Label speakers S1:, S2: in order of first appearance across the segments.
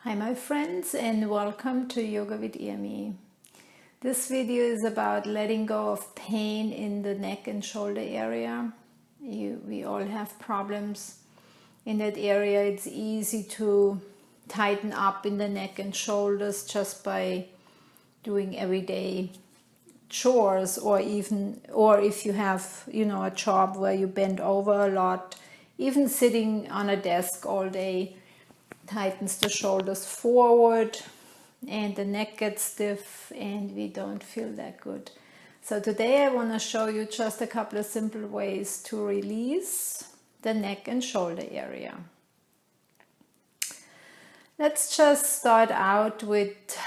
S1: Hi my friends, and welcome to Yoga with IRMI. This video is about letting go of pain in the neck and shoulder area. We all have problems in that area. It's easy to tighten up in the neck and shoulders just by doing everyday chores, or if you have a job where you bend over a lot, even sitting on a desk all day tightens the shoulders forward and the neck gets stiff and we don't feel that good. So today I want to show you just a couple of simple ways to release the neck and shoulder area. Let's just start out with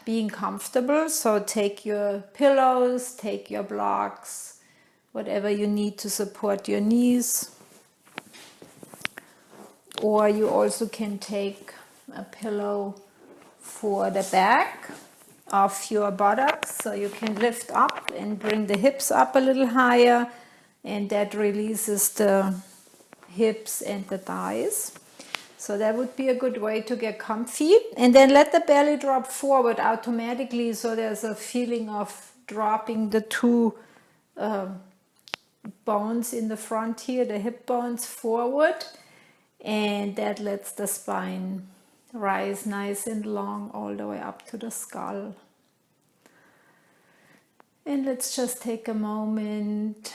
S1: being comfortable. So take your pillows, take your blocks, whatever you need to support your knees. Or you also can take a pillow for the back of your buttocks, so you can lift up and bring the hips up a little higher, and that releases the hips and the thighs. So that would be a good way to get comfy. And then let the belly drop forward automatically, so there's a feeling of dropping the two bones in the front here, the hip bones forward. And that lets the spine rise nice and long all the way up to the skull. And let's just take a moment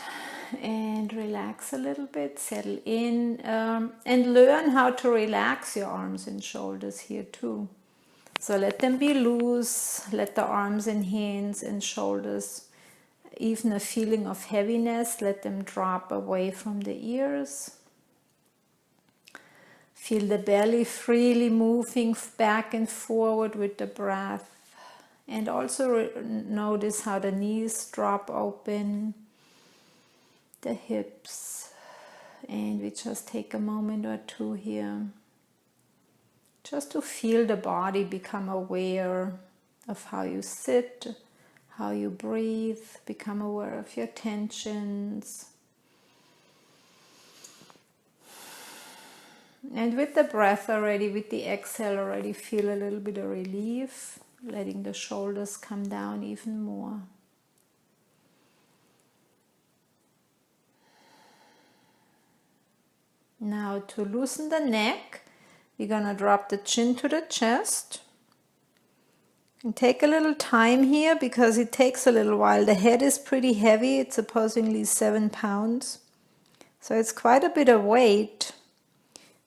S1: and relax a little bit, settle in, and learn how to relax your arms and shoulders here too. So let them be loose, let the arms and hands and shoulders, even a feeling of heaviness, let them drop away from the ears. Feel the belly freely moving back and forward with the breath. And also notice how the knees drop open, the hips. And we just take a moment or two here just to feel the body, become aware of how you sit, how you breathe, become aware of your tensions. And with the breath already, with the exhale already, feel a little bit of relief, letting the shoulders come down even more. Now to loosen the neck, we're going to drop the chin to the chest. And take a little time here because it takes a little while. The head is pretty heavy, it's supposedly 7 pounds. So it's quite a bit of weight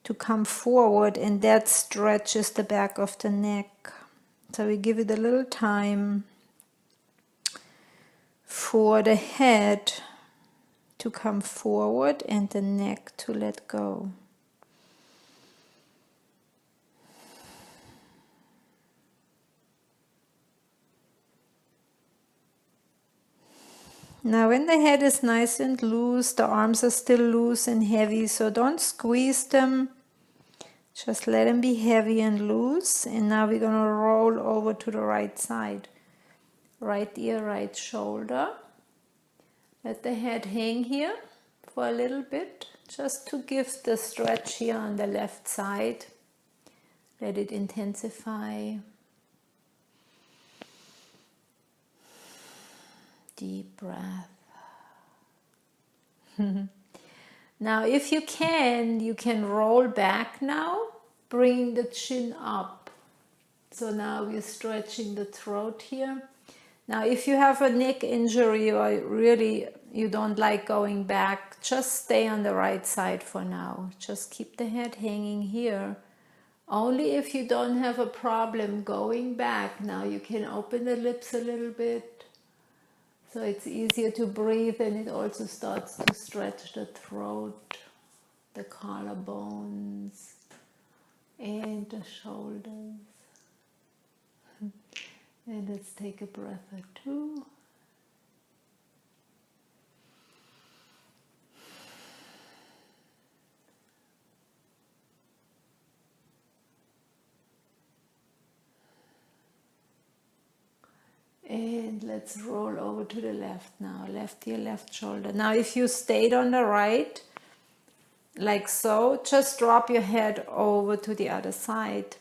S1: to come forward, and that stretches the back of the neck. So we give it a little time for the head to come forward and the neck to let go. Now when the head is nice and loose, the arms are still loose and heavy, so don't squeeze them. Just let them be heavy and loose. And now we're going to roll over to the right side. Right ear, right shoulder. Let the head hang here for a little bit, just to give the stretch here on the left side. Let it intensify. Deep breath. Now if you can roll back now, bring the chin up. So now we're stretching the throat here. Now if you have a neck injury or really you don't like going back, just stay on the right side for now. Just keep the head hanging here. Only if you don't have a problem going back, now you can open the lips a little bit. So it's easier to breathe, and it also starts to stretch the throat, the collarbones, and the shoulders. And let's take a breath or two. And let's roll over to the left now. Left ear, left shoulder. Now if you stayed on the right, like so, just drop your head over to the other side.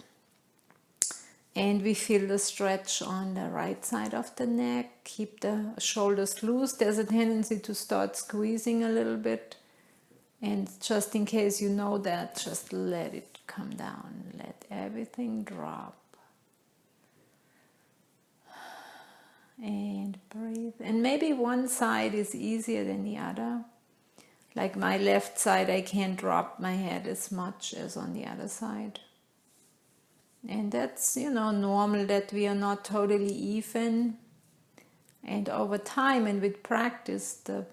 S1: And we feel the stretch on the right side of the neck. Keep the shoulders loose. There's a tendency to start squeezing a little bit. And just in case you know that, just let it come down. Let everything drop. And breathe. And maybe one side is easier than the other. Like my left side, I can't drop my head as much as on the other side. And that's, normal that we are not totally even. And over time and with practice, the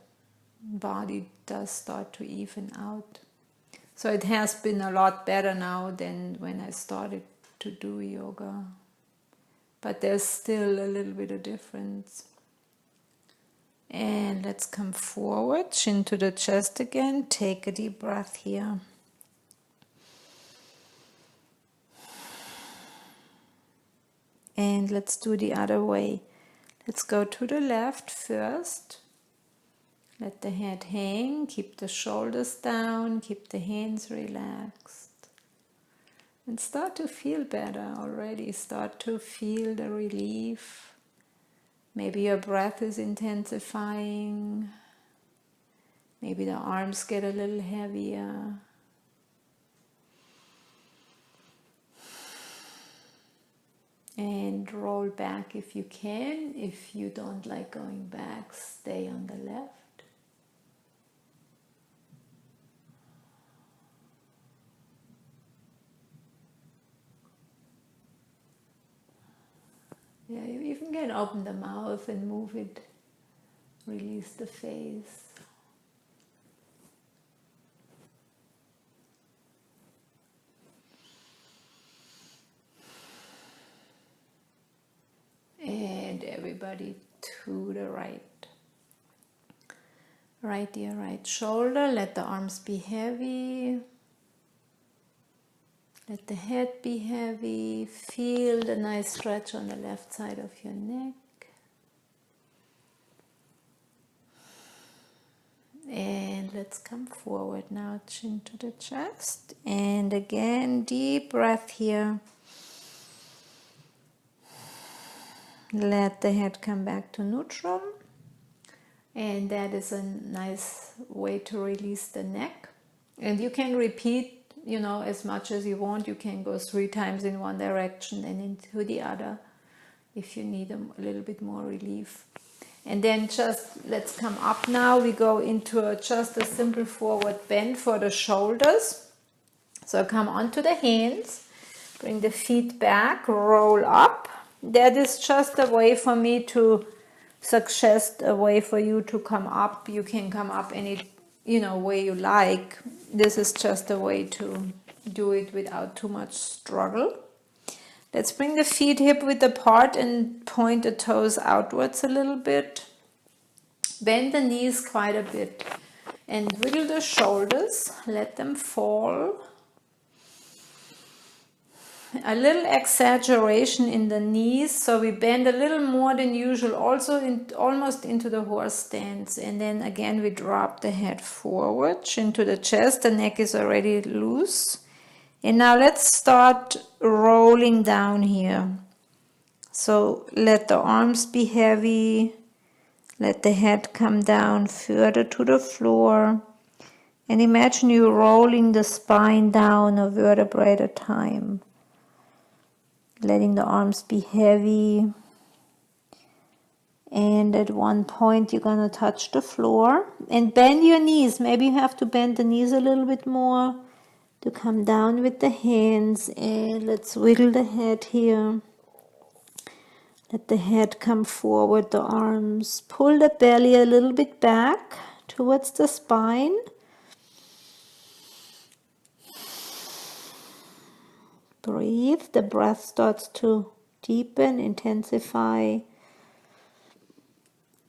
S1: body does start to even out. So it has been a lot better now than when I started to do yoga. But there's still a little bit of difference. And let's come forward, chin to the chest again. Take a deep breath here. And let's do the other way. Let's go to the left first. Let the head hang, keep the shoulders down, keep the hands relaxed. And start to feel better already. Start to feel the relief. Maybe your breath is intensifying. Maybe the arms get a little heavier. And roll back if you can. If you don't like going back, stay on the left. Yeah, you even can open the mouth and move it. Release the face. And everybody to the right. Right ear, right shoulder. Let the arms be heavy. Let the head be heavy. Feel the nice stretch on the left side of your neck. And let's come forward now, chin to the chest. And again, deep breath here. Let the head come back to neutral. And that is a nice way to release the neck. And you can repeat, as much as you want. You can go 3 times in one direction and into the other if you need a little bit more relief. And then just let's come up now. We go into just a simple forward bend for the shoulders. So come onto the hands, bring the feet back, roll up. That is just a way for me to suggest a way for you to come up. You can come up any way you like. This is just a way to do it without too much struggle. Let's bring the feet hip width apart and point the toes outwards a little bit. Bend the knees quite a bit and wiggle the shoulders. Let them fall. A little exaggeration in the knees, so we bend a little more than usual, also almost into the horse stance. And then again we drop the head forward, chin to the chest. The neck is already loose. And now let's start rolling down here. So let the arms be heavy. Let the head come down further to the floor. And imagine you rolling the spine down a vertebra at a time. Letting the arms be heavy. And at one point you're going to touch the floor. And bend your knees. Maybe you have to bend the knees a little bit more to come down with the hands. And let's wiggle the head here. Let the head come forward, the arms. Pull the belly a little bit back towards the spine. Breathe. The breath starts to deepen, intensify.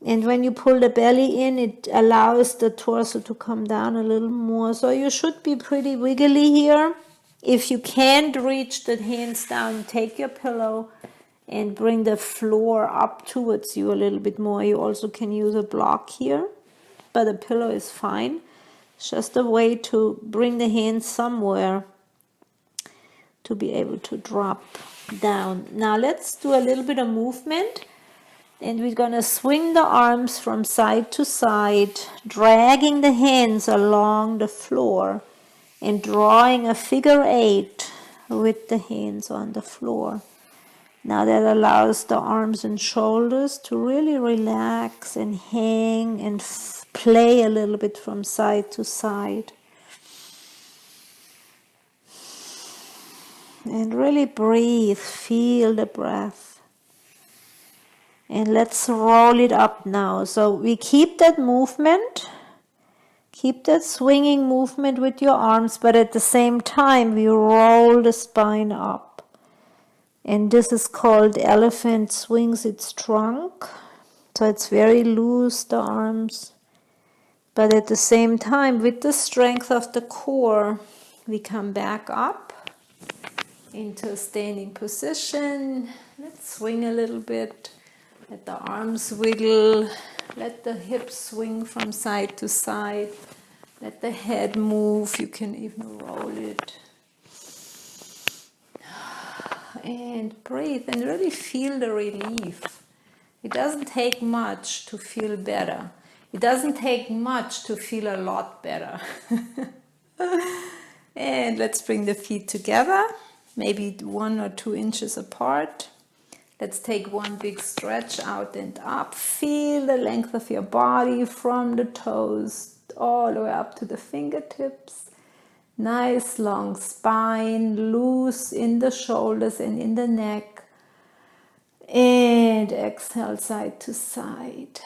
S1: And when you pull the belly in, it allows the torso to come down a little more. So you should be pretty wiggly here. If you can't reach the hands down, take your pillow and bring the floor up towards you a little bit more. You also can use a block here, but a pillow is fine. It's just a way to bring the hands somewhere to be able to drop down. Now let's do a little bit of movement, and we're going to swing the arms from side to side, dragging the hands along the floor and drawing a figure 8 with the hands on the floor. Now that allows the arms and shoulders to really relax and hang and play a little bit from side to side. And really breathe, feel the breath. And let's roll it up now. So we keep that movement, keep that swinging movement with your arms, but at the same time we roll the spine up. And this is called elephant swings its trunk. So it's very loose, the arms. But at the same time, with the strength of the core, we come back up into a standing position. Let's swing a little bit. Let the arms wiggle. Let the hips swing from side to side. Let the head move. You can even roll it. And breathe and really feel the relief. It doesn't take much to feel better. It doesn't take much to feel a lot better. And let's bring the feet together, maybe 1 or 2 inches apart. Let's take one big stretch out and up. Feel the length of your body from the toes all the way up to the fingertips. Nice long spine, loose in the shoulders and in the neck. And exhale side to side.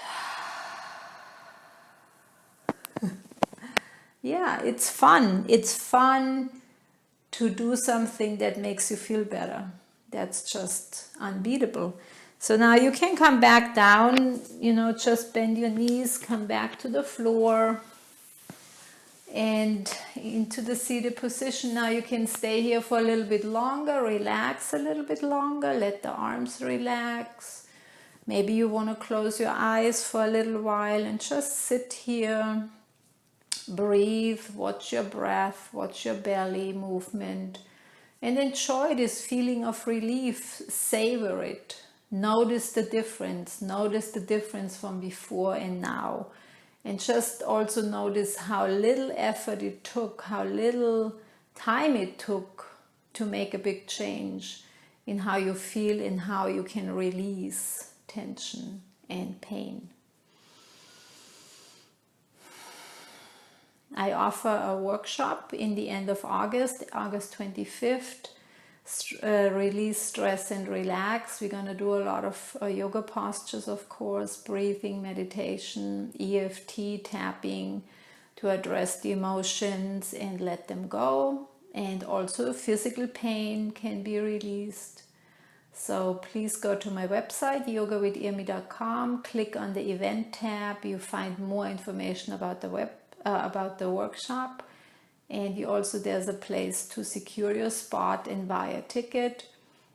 S1: Yeah, it's fun. It's fun to do something that makes you feel better. That's just unbeatable. So now you can come back down, just bend your knees, come back to the floor. And into the seated position. Now you can stay here for a little bit longer, relax a little bit longer, let the arms relax. Maybe you want to close your eyes for a little while and just sit here, breathe, watch your breath, watch your belly movement, and enjoy this feeling of relief. Savor it. Notice the difference from before and now. And just also notice how little effort it took, how little time it took to make a big change in how you feel and how you can release tension and pain. I offer a workshop in the end of August 25th, release stress and relax. We're going to do a lot of yoga postures, of course, breathing, meditation, EFT, tapping to address the emotions and let them go. And also physical pain can be released. So please go to my website, yoga.with.irmi.com, click on the event tab. You find more information about the workshop. And there's a place to secure your spot and buy a ticket.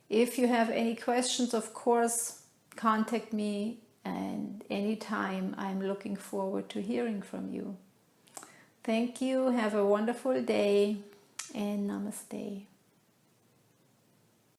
S1: If you have any questions, of course, contact me, and anytime. I'm looking forward to hearing from you. Thank you. Have a wonderful day, and namaste.